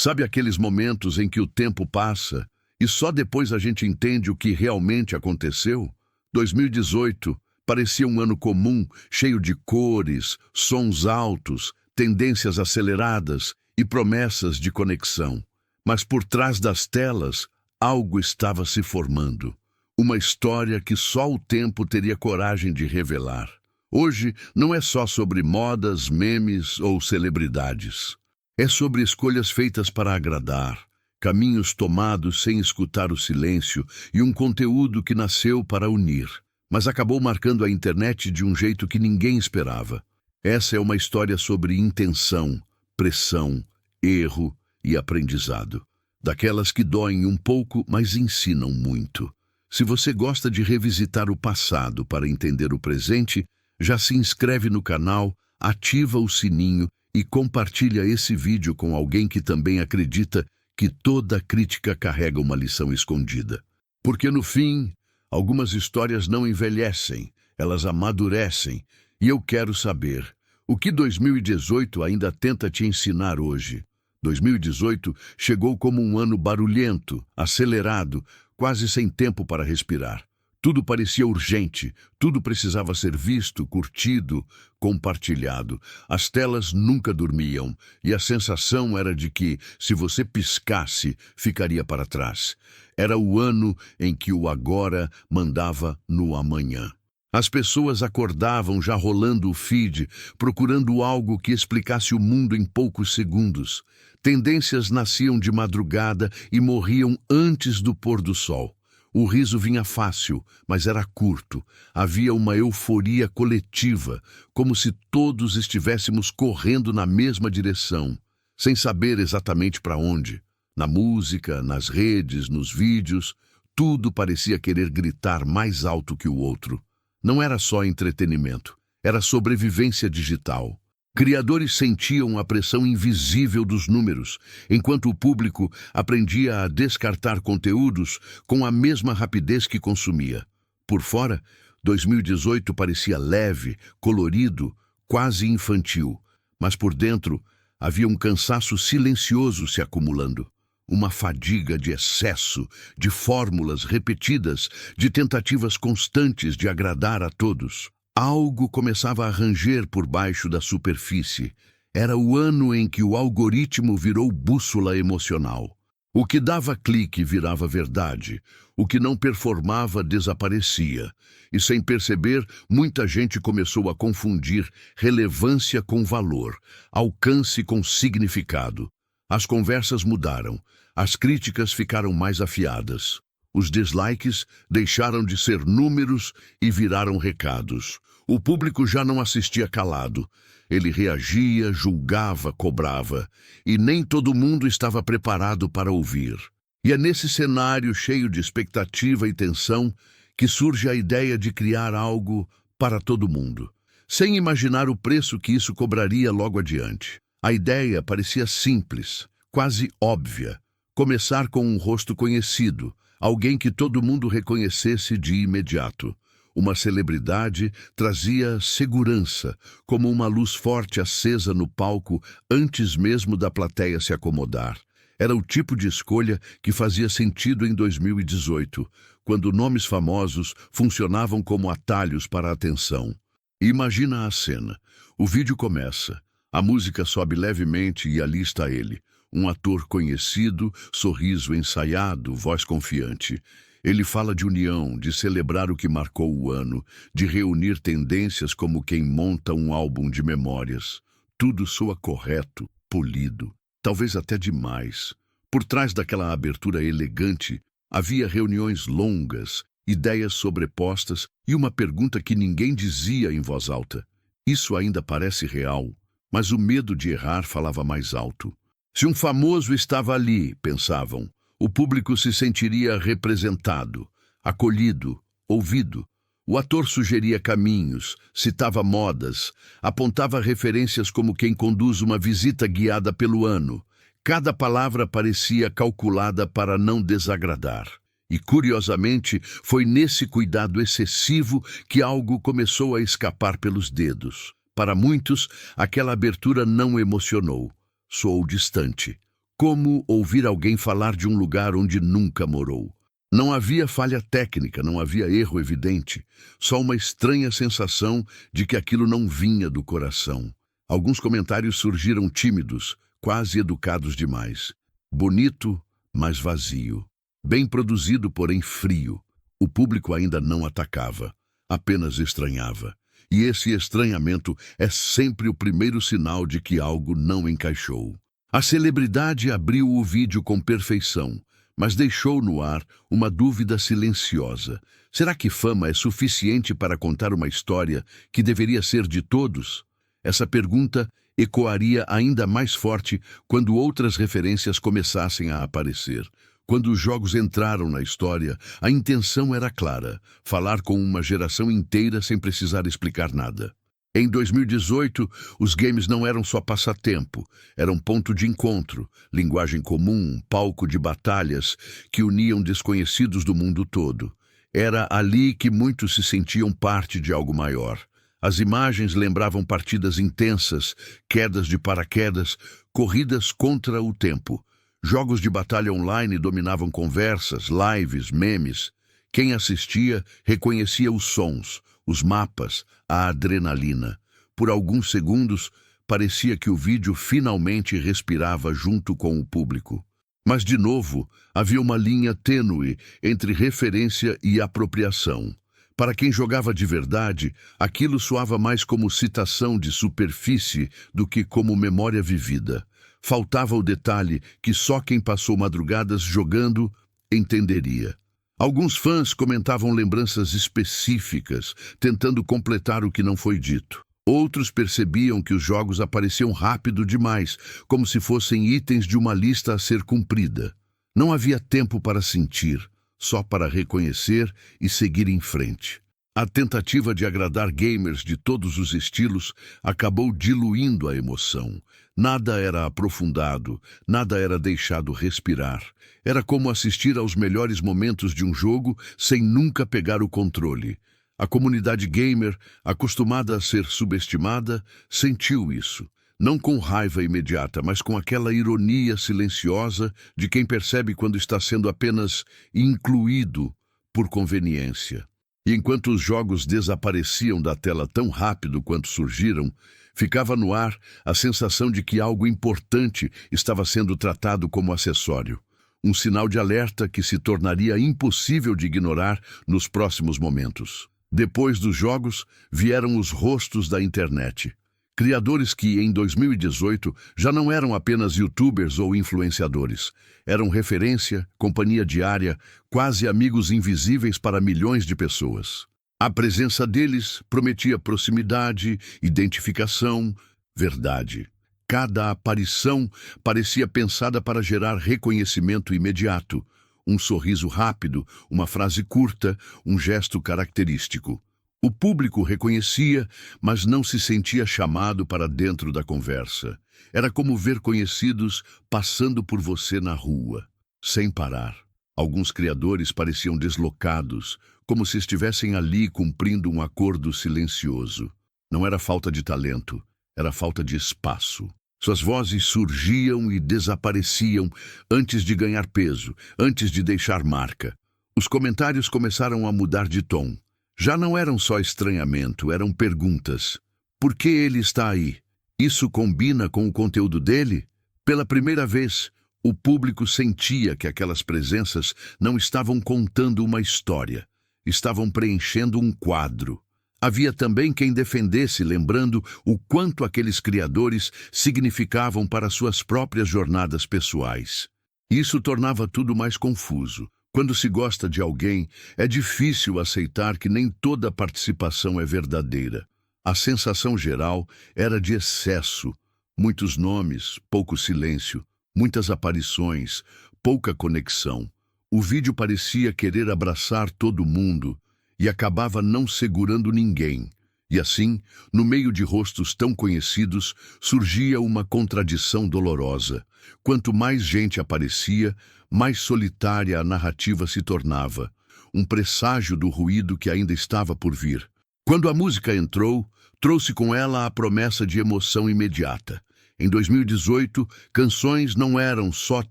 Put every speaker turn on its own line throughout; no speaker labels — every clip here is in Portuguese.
Sabe aqueles momentos em que o tempo passa e só depois a gente entende o que realmente aconteceu? 2018 parecia um ano comum, cheio de cores, sons altos, tendências aceleradas e promessas de conexão. Mas por trás das telas, algo estava se formando. Uma história que só o tempo teria coragem de revelar. Hoje não é só sobre modas, memes ou celebridades. É sobre escolhas feitas para agradar, caminhos tomados sem escutar o silêncio e um conteúdo que nasceu para unir, mas acabou marcando a internet de um jeito que ninguém esperava. Essa é uma história sobre intenção, pressão, erro e aprendizado. Daquelas que doem um pouco, mas ensinam muito. Se você gosta de revisitar o passado para entender o presente, já se inscreve no canal, ativa o sininho e compartilha esse vídeo com alguém que também acredita que toda crítica carrega uma lição escondida. Porque no fim, algumas histórias não envelhecem, elas amadurecem. E eu quero saber, o que 2018 ainda tenta te ensinar hoje? 2018 chegou como um ano barulhento, acelerado, quase sem tempo para respirar. Tudo parecia urgente, tudo precisava ser visto, curtido, compartilhado. As telas nunca dormiam e a sensação era de que, se você piscasse, ficaria para trás. Era o ano em que o agora mandava no amanhã. As pessoas acordavam já rolando o feed, procurando algo que explicasse o mundo em poucos segundos. Tendências nasciam de madrugada e morriam antes do pôr do sol. O riso vinha fácil, mas era curto. Havia uma euforia coletiva, como se todos estivéssemos correndo na mesma direção, sem saber exatamente para onde. Na música, nas redes, nos vídeos, tudo parecia querer gritar mais alto que o outro. Não era só entretenimento, era sobrevivência digital. Criadores sentiam a pressão invisível dos números, enquanto o público aprendia a descartar conteúdos com a mesma rapidez que consumia. Por fora, 2018 parecia leve, colorido, quase infantil, mas por dentro havia um cansaço silencioso se acumulando. Uma fadiga de excesso, de fórmulas repetidas, de tentativas constantes de agradar a todos. Algo começava a ranger por baixo da superfície. Era o ano em que o algoritmo virou bússola emocional. O que dava clique virava verdade. O que não performava desaparecia. E sem perceber, muita gente começou a confundir relevância com valor, alcance com significado. As conversas mudaram. As críticas ficaram mais afiadas. Os dislikes deixaram de ser números e viraram recados. O público já não assistia calado. Ele reagia, julgava, cobrava. E nem todo mundo estava preparado para ouvir. E é nesse cenário cheio de expectativa e tensão que surge a ideia de criar algo para todo mundo, sem imaginar o preço que isso cobraria logo adiante. A ideia parecia simples, quase óbvia. Começar com um rosto conhecido, alguém que todo mundo reconhecesse de imediato. Uma celebridade trazia segurança, como uma luz forte acesa no palco antes mesmo da plateia se acomodar. Era o tipo de escolha que fazia sentido em 2018, quando nomes famosos funcionavam como atalhos para a atenção. Imagina a cena. O vídeo começa. A música sobe levemente e ali está ele. Um ator conhecido, sorriso ensaiado, voz confiante. Ele fala de união, de celebrar o que marcou o ano, de reunir tendências como quem monta um álbum de memórias. Tudo soa correto, polido, talvez até demais. Por trás daquela abertura elegante, havia reuniões longas, ideias sobrepostas e uma pergunta que ninguém dizia em voz alta. Isso ainda parece real, mas o medo de errar falava mais alto. Se um famoso estava ali, pensavam, o público se sentiria representado, acolhido, ouvido. O ator sugeria caminhos, citava modas, apontava referências como quem conduz uma visita guiada pelo ano. Cada palavra parecia calculada para não desagradar. E, curiosamente, foi nesse cuidado excessivo que algo começou a escapar pelos dedos. Para muitos, aquela abertura não emocionou. Soou distante, como ouvir alguém falar de um lugar onde nunca morou. Não havia falha técnica, não havia erro evidente, só uma estranha sensação de que aquilo não vinha do coração. Alguns comentários surgiram tímidos, quase educados demais. Bonito, mas vazio. Bem produzido, porém frio. O público ainda não atacava, apenas estranhava. E esse estranhamento é sempre o primeiro sinal de que algo não encaixou. A celebridade abriu o vídeo com perfeição, mas deixou no ar uma dúvida silenciosa. Será que fama é suficiente para contar uma história que deveria ser de todos? Essa pergunta ecoaria ainda mais forte quando outras referências começassem a aparecer. Quando os jogos entraram na história, a intenção era clara: falar com uma geração inteira sem precisar explicar nada. Em 2018, os games não eram só passatempo, eram ponto de encontro, linguagem comum, palco de batalhas que uniam desconhecidos do mundo todo. Era ali que muitos se sentiam parte de algo maior. As imagens lembravam partidas intensas, quedas de paraquedas, corridas contra o tempo. Jogos de batalha online dominavam conversas, lives, memes. Quem assistia reconhecia os sons, os mapas, a adrenalina. Por alguns segundos, parecia que o vídeo finalmente respirava junto com o público. Mas, de novo, havia uma linha tênue entre referência e apropriação. Para quem jogava de verdade, aquilo soava mais como citação de superfície do que como memória vivida. Faltava o detalhe que só quem passou madrugadas jogando entenderia. Alguns fãs comentavam lembranças específicas, tentando completar o que não foi dito. Outros percebiam que os jogos apareciam rápido demais, como se fossem itens de uma lista a ser cumprida. Não havia tempo para sentir, só para reconhecer e seguir em frente. A tentativa de agradar gamers de todos os estilos acabou diluindo a emoção. Nada era aprofundado, nada era deixado respirar. Era como assistir aos melhores momentos de um jogo sem nunca pegar o controle. A comunidade gamer, acostumada a ser subestimada, sentiu isso. Não com raiva imediata, mas com aquela ironia silenciosa de quem percebe quando está sendo apenas incluído por conveniência. E enquanto os jogos desapareciam da tela tão rápido quanto surgiram, ficava no ar a sensação de que algo importante estava sendo tratado como acessório. Um sinal de alerta que se tornaria impossível de ignorar nos próximos momentos. Depois dos jogos, vieram os rostos da internet. Criadores que, em 2018, já não eram apenas youtubers ou influenciadores. Eram referência, companhia diária, quase amigos invisíveis para milhões de pessoas. A presença deles prometia proximidade, identificação, verdade. Cada aparição parecia pensada para gerar reconhecimento imediato. Um sorriso rápido, uma frase curta, um gesto característico. O público reconhecia, mas não se sentia chamado para dentro da conversa. Era como ver conhecidos passando por você na rua, sem parar. Alguns criadores pareciam deslocados, como se estivessem ali cumprindo um acordo silencioso. Não era falta de talento, era falta de espaço. Suas vozes surgiam e desapareciam antes de ganhar peso, antes de deixar marca. Os comentários começaram a mudar de tom. Já não eram só estranhamento, eram perguntas. Por que ele está aí? Isso combina com o conteúdo dele? Pela primeira vez, o público sentia que aquelas presenças não estavam contando uma história, estavam preenchendo um quadro. Havia também quem defendesse, lembrando o quanto aqueles criadores significavam para suas próprias jornadas pessoais. Isso tornava tudo mais confuso. Quando se gosta de alguém, é difícil aceitar que nem toda participação é verdadeira. A sensação geral era de excesso. Muitos nomes, pouco silêncio, muitas aparições, pouca conexão. O vídeo parecia querer abraçar todo mundo e acabava não segurando ninguém. E assim, no meio de rostos tão conhecidos, surgia uma contradição dolorosa. Quanto mais gente aparecia, mais solitária a narrativa se tornava, um presságio do ruído que ainda estava por vir. Quando a música entrou, trouxe com ela a promessa de emoção imediata. Em 2018, canções não eram só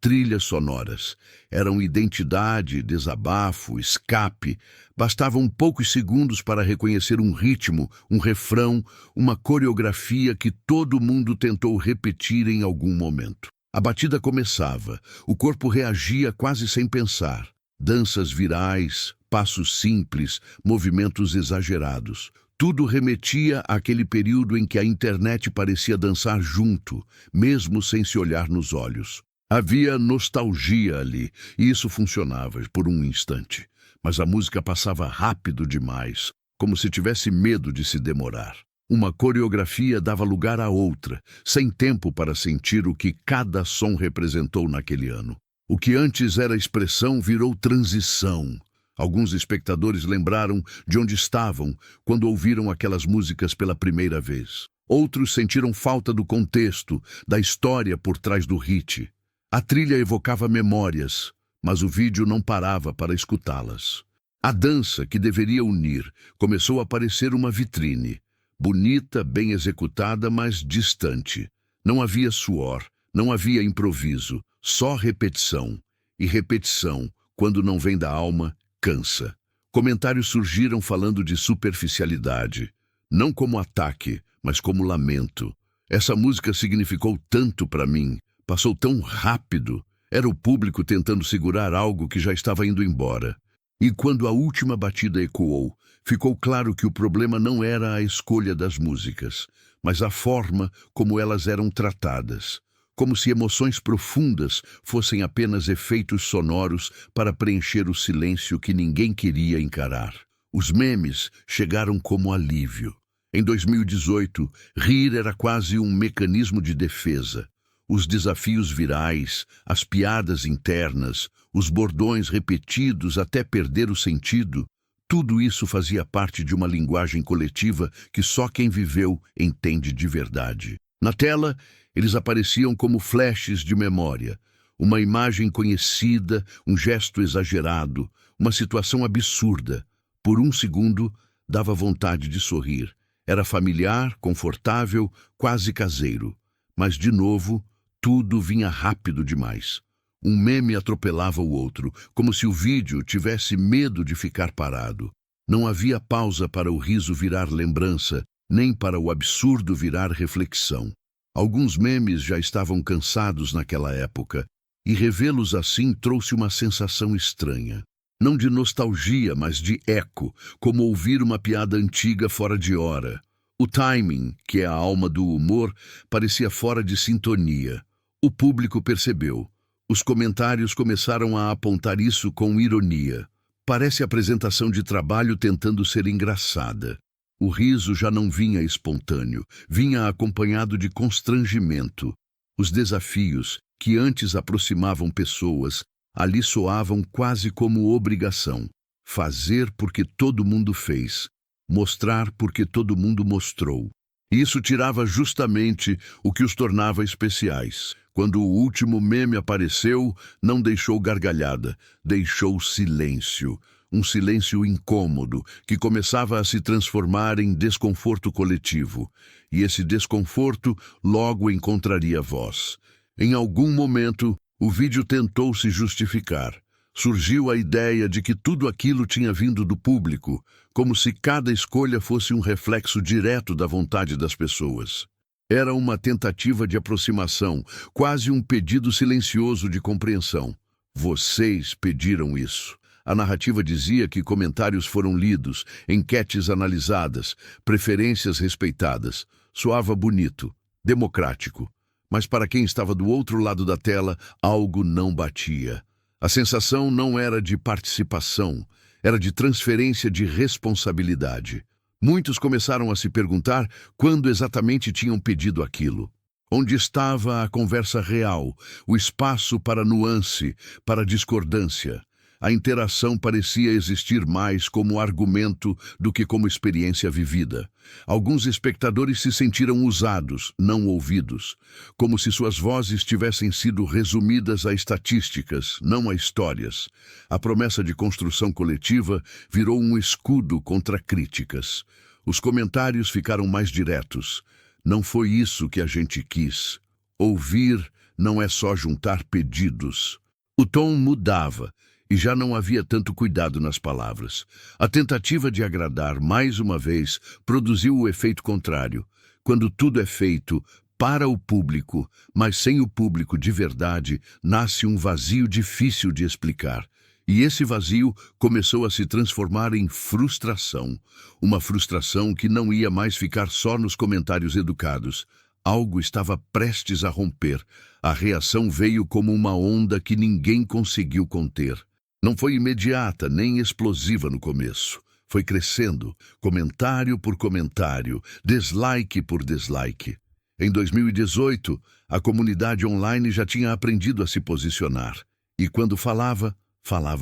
trilhas sonoras. Eram identidade, desabafo, escape. Bastavam poucos segundos para reconhecer um ritmo, um refrão, uma coreografia que todo mundo tentou repetir em algum momento. A batida começava, o corpo reagia quase sem pensar. Danças virais, passos simples, movimentos exagerados. Tudo remetia àquele período em que a internet parecia dançar junto, mesmo sem se olhar nos olhos. Havia nostalgia ali, e isso funcionava por um instante. Mas a música passava rápido demais, como se tivesse medo de se demorar. Uma coreografia dava lugar a outra, sem tempo para sentir o que cada som representou naquele ano. O que antes era expressão virou transição. Alguns espectadores lembraram de onde estavam quando ouviram aquelas músicas pela primeira vez. Outros sentiram falta do contexto, da história por trás do hit. A trilha evocava memórias, mas o vídeo não parava para escutá-las. A dança, que deveria unir, começou a parecer uma vitrine. Bonita, bem executada, mas distante. Não havia suor, não havia improviso, só repetição. E repetição, quando não vem da alma, cansa. Comentários surgiram falando de superficialidade, não como ataque, mas como lamento. Essa música significou tanto para mim, passou tão rápido. Era o público tentando segurar algo que já estava indo embora. E quando a última batida ecoou, ficou claro que o problema não era a escolha das músicas, mas a forma como elas eram tratadas. Como se emoções profundas fossem apenas efeitos sonoros para preencher o silêncio que ninguém queria encarar. Os memes chegaram como alívio. Em 2018, rir era quase um mecanismo de defesa. Os desafios virais, as piadas internas, os bordões repetidos até perder o sentido, tudo isso fazia parte de uma linguagem coletiva que só quem viveu entende de verdade. Na tela, eles apareciam como flashes de memória, uma imagem conhecida, um gesto exagerado, uma situação absurda. Por um segundo, dava vontade de sorrir. Era familiar, confortável, quase caseiro. Mas, de novo, tudo vinha rápido demais. Um meme atropelava o outro, como se o vídeo tivesse medo de ficar parado. Não havia pausa para o riso virar lembrança, nem para o absurdo virar reflexão. Alguns memes já estavam cansados naquela época, e revê-los assim trouxe uma sensação estranha. Não de nostalgia, mas de eco, como ouvir uma piada antiga fora de hora. O timing, que é a alma do humor, parecia fora de sintonia. O público percebeu. Os comentários começaram a apontar isso com ironia. Parece apresentação de trabalho tentando ser engraçada. O riso já não vinha espontâneo, vinha acompanhado de constrangimento. Os desafios, que antes aproximavam pessoas, ali soavam quase como obrigação. Fazer porque todo mundo fez, mostrar porque todo mundo mostrou. Isso tirava justamente o que os tornava especiais. Quando o último meme apareceu, não deixou gargalhada, deixou silêncio. Um silêncio incômodo, que começava a se transformar em desconforto coletivo. E esse desconforto logo encontraria voz. Em algum momento, o vídeo tentou se justificar. Surgiu a ideia de que tudo aquilo tinha vindo do público, como se cada escolha fosse um reflexo direto da vontade das pessoas. Era uma tentativa de aproximação, quase um pedido silencioso de compreensão. Vocês pediram isso. A narrativa dizia que comentários foram lidos, enquetes analisadas, preferências respeitadas. Soava bonito, democrático. Mas para quem estava do outro lado da tela, algo não batia. A sensação não era de participação, era de transferência de responsabilidade. Muitos começaram a se perguntar quando exatamente tinham pedido aquilo. Onde estava a conversa real, o espaço para nuance, para discordância? A interação parecia existir mais como argumento do que como experiência vivida. Alguns espectadores se sentiram usados, não ouvidos, como se suas vozes tivessem sido resumidas a estatísticas, não a histórias. A promessa de construção coletiva virou um escudo contra críticas. Os comentários ficaram mais diretos. Não foi isso que a gente quis. Ouvir não é só juntar pedidos. O tom mudava e já não havia tanto cuidado nas palavras. A tentativa de agradar, mais uma vez, produziu o efeito contrário. Quando tudo é feito para o público, mas sem o público de verdade, nasce um vazio difícil de explicar. E esse vazio começou a se transformar em frustração. Uma frustração que não ia mais ficar só nos comentários educados. Algo estava prestes a romper. A reação veio como uma onda que ninguém conseguiu conter. Não foi imediata nem explosiva no começo. Foi crescendo, comentário por comentário, dislike por dislike. Em 2018, a comunidade online já tinha aprendido a se posicionar. E quando falava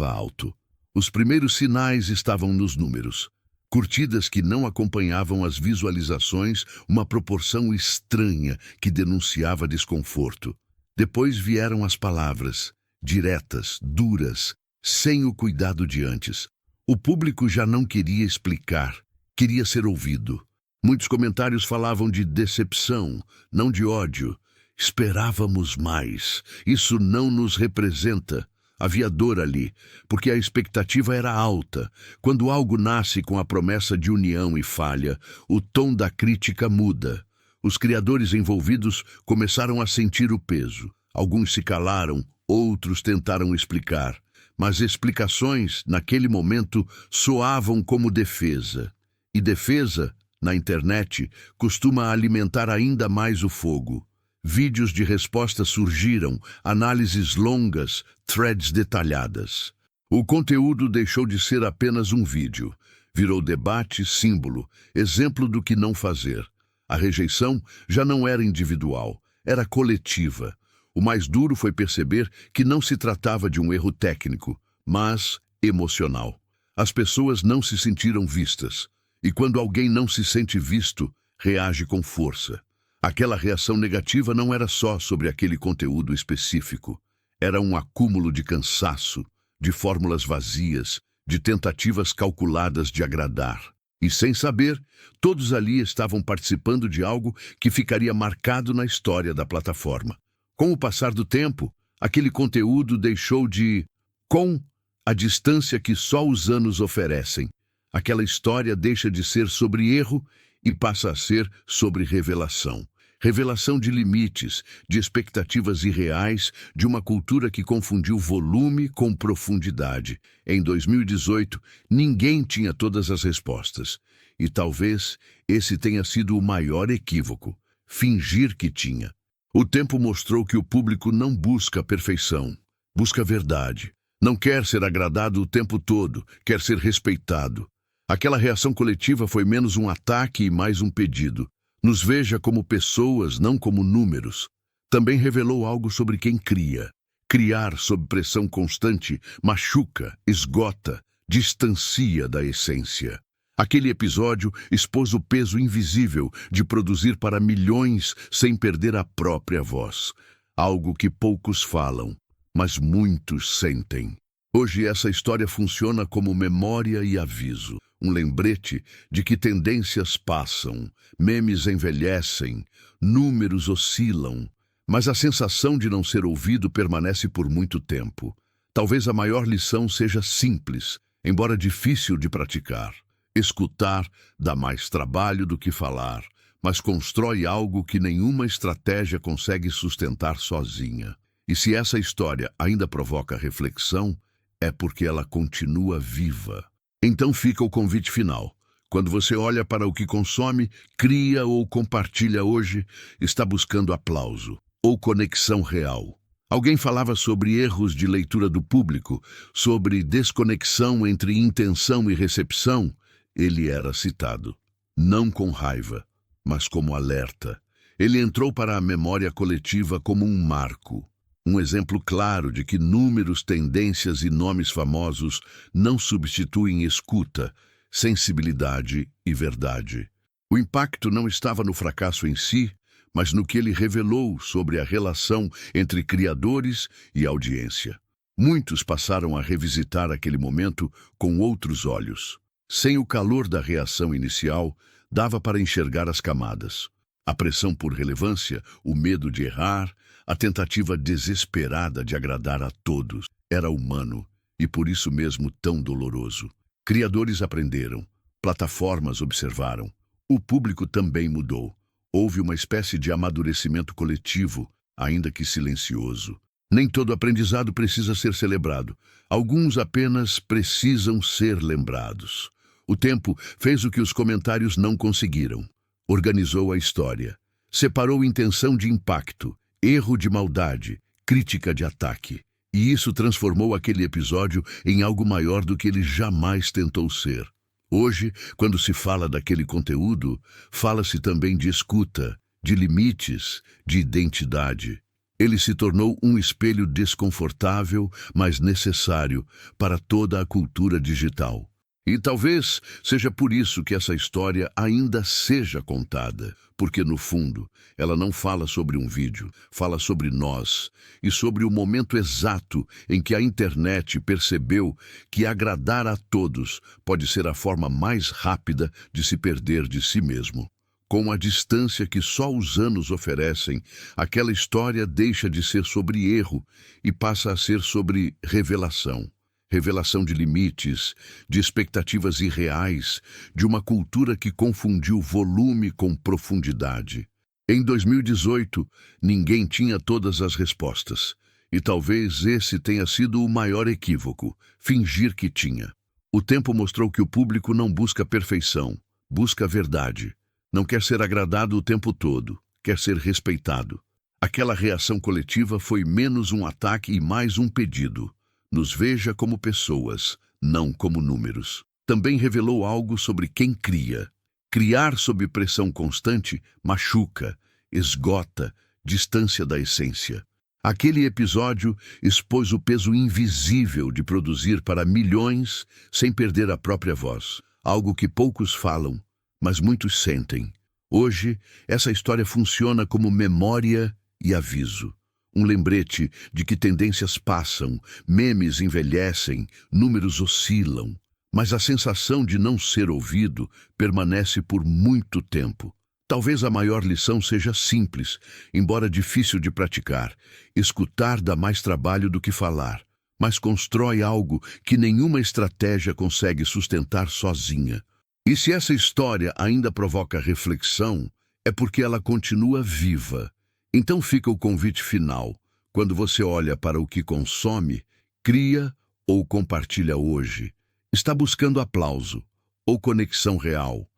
alto. Os primeiros sinais estavam nos números. Curtidas que não acompanhavam as visualizações, uma proporção estranha que denunciava desconforto. Depois vieram as palavras, diretas, duras, sem o cuidado de antes. O público já não queria explicar, queria ser ouvido. Muitos comentários falavam de decepção, não de ódio. Esperávamos mais. Isso não nos representa. Havia dor ali, porque a expectativa era alta. Quando algo nasce com a promessa de união e falha, o tom da crítica muda. Os criadores envolvidos começaram a sentir o peso. Alguns se calaram, outros tentaram explicar. Mas explicações, naquele momento, soavam como defesa. E defesa, na internet, costuma alimentar ainda mais o fogo. Vídeos de resposta surgiram, análises longas, threads detalhadas. O conteúdo deixou de ser apenas um vídeo. Virou debate, símbolo, exemplo do que não fazer. A rejeição já não era individual, era coletiva. O mais duro foi perceber que não se tratava de um erro técnico, mas emocional. As pessoas não se sentiram vistas. E quando alguém não se sente visto, reage com força. Aquela reação negativa não era só sobre aquele conteúdo específico. Era um acúmulo de cansaço, de fórmulas vazias, de tentativas calculadas de agradar. E sem saber, todos ali estavam participando de algo que ficaria marcado na história da plataforma. Com o passar do tempo, aquele conteúdo deixou de... Com a distância que só os anos oferecem, aquela história deixa de ser sobre erro e passa a ser sobre revelação. Revelação de limites, de expectativas irreais, de uma cultura que confundiu volume com profundidade. Em 2018, ninguém tinha todas as respostas. E talvez esse tenha sido o maior equívoco, fingir que tinha. O tempo mostrou que o público não busca perfeição, busca verdade. Não quer ser agradado o tempo todo, quer ser respeitado. Aquela reação coletiva foi menos um ataque e mais um pedido. Nos veja como pessoas, não como números. Também revelou algo sobre quem cria. Criar sob pressão constante machuca, esgota, distancia da essência. Aquele episódio expôs o peso invisível de produzir para milhões sem perder a própria voz. Algo que poucos falam, mas muitos sentem. Hoje essa história funciona como memória e aviso. Um lembrete de que tendências passam, memes envelhecem, números oscilam, mas a sensação de não ser ouvido permanece por muito tempo. Talvez a maior lição seja simples, embora difícil de praticar. Escutar dá mais trabalho do que falar, mas constrói algo que nenhuma estratégia consegue sustentar sozinha. E se essa história ainda provoca reflexão, é porque ela continua viva. Então fica o convite final. Quando você olha para o que consome, cria ou compartilha hoje, está buscando aplauso ou conexão real. Alguém falava sobre erros de leitura do público, sobre desconexão entre intenção e recepção. Ele era citado, não com raiva, mas como alerta. Ele entrou para a memória coletiva como um marco. Um exemplo claro de que números, tendências e nomes famosos não substituem escuta, sensibilidade e verdade. O impacto não estava no fracasso em si, mas no que ele revelou sobre a relação entre criadores e audiência. Muitos passaram a revisitar aquele momento com outros olhos. Sem o calor da reação inicial, dava para enxergar as camadas. A pressão por relevância, o medo de errar, a tentativa desesperada de agradar a todos. Era humano e por isso mesmo tão doloroso. Criadores aprenderam, plataformas observaram. O público também mudou. Houve uma espécie de amadurecimento coletivo, ainda que silencioso. Nem todo aprendizado precisa ser celebrado. Alguns apenas precisam ser lembrados. O tempo fez o que os comentários não conseguiram. Organizou a história. Separou intenção de impacto, erro de maldade, crítica de ataque. E isso transformou aquele episódio em algo maior do que ele jamais tentou ser. Hoje, quando se fala daquele conteúdo, fala-se também de escuta, de limites, de identidade. Ele se tornou um espelho desconfortável, mas necessário para toda a cultura digital. E talvez seja por isso que essa história ainda seja contada, porque no fundo ela não fala sobre um vídeo, fala sobre nós e sobre o momento exato em que a internet percebeu que agradar a todos pode ser a forma mais rápida de se perder de si mesmo. Com a distância que só os anos oferecem, aquela história deixa de ser sobre erro e passa a ser sobre revelação. Revelação de limites, de expectativas irreais, de uma cultura que confundiu volume com profundidade. Em 2018, ninguém tinha todas as respostas. E talvez esse tenha sido o maior equívoco, fingir que tinha. O tempo mostrou que o público não busca perfeição, busca verdade. Não quer ser agradado o tempo todo, quer ser respeitado. Aquela reação coletiva foi menos um ataque e mais um pedido. Nos veja como pessoas, não como números. Também revelou algo sobre quem cria. Criar sob pressão constante machuca, esgota, distância da essência. Aquele episódio expôs o peso invisível de produzir para milhões sem perder a própria voz. Algo que poucos falam, mas muitos sentem. Hoje, essa história funciona como memória e aviso. Um lembrete de que tendências passam, memes envelhecem, números oscilam, mas a sensação de não ser ouvido permanece por muito tempo. Talvez a maior lição seja simples, embora difícil de praticar. Escutar dá mais trabalho do que falar, mas constrói algo que nenhuma estratégia consegue sustentar sozinha. E se essa história ainda provoca reflexão, é porque ela continua viva. Então fica o convite final. Quando você olha para o que consome, cria ou compartilha hoje, está buscando aplauso ou conexão real,